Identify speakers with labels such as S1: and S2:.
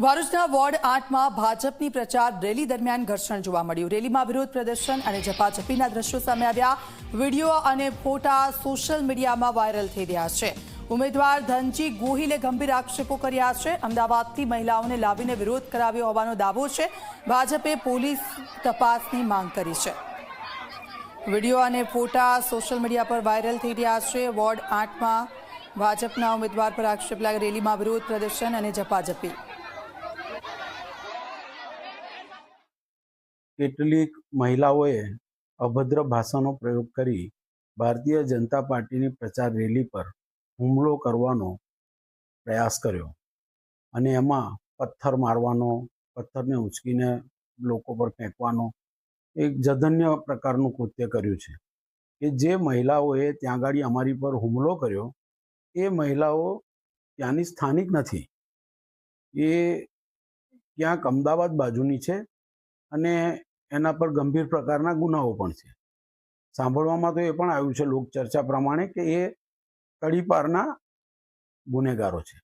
S1: ભરૂચના વોર્ડ 8માં ભાજપની પ્રચાર રેલી દરમિયાન ઘર્ષણ જોવા મળ્યું। રેલીમાં વિરોધ પ્રદર્શન અને ઝપાઝપીના દ્રશ્યો સામે આવ્યા। વિડીયો અને ફોટા સોશિયલ મીડિયામાં વાયરલ થઈ રહ્યા છે। ઉમેદવાર ધનજી ગોહિલે ગંભીર આક્ષેપો કર્યા છે। અમદાવાદથી મહિલાઓને લાવીને વિરોધ કરાવ્યો હોવાનો દાવો છે। ભાજપે પોલીસ તપાસની માંગ કરી છે। વિડીયો અને ફોટા સોશિયલ મીડિયા પર વાયરલ થઈ રહ્યા છે। વોર્ડ 8માં ભાજપના ઉમેદવાર પર આક્ષેપ લાગી રેલીમાં વિરોધ પ્રદર્શન અને ઝપાઝપી।
S2: કેટલીક મહિલાઓએ અભદ્ર ભાષાનો પ્રયોગ કરી ભારતીય જનતા પાર્ટીની પ્રચાર રેલી પર હુમલો કરવાનો પ્રયાસ કર્યો અને એમાં પથ્થર મારવાનો, પથ્થરને ઉંચકીને લોકો પર ફેંકવાનો એક જધન્ય પ્રકારનું કૃત્ય કર્યું છે કે જે મહિલાઓએ ત્યાં આગળ અમારી પર હુમલો કર્યો એ મહિલાઓ ત્યાંની સ્થાનિક નથી, એ ક્યાંક અમદાવાદ બાજુની છે અને એના પર ગંભીર પ્રકારના ગુનાઓ પણ છે। સાંભળવામાં તો એ પણ આવ્યું છે લોકચર્ચા પ્રમાણે કે એ તડીપારના ગુનેગારો છે।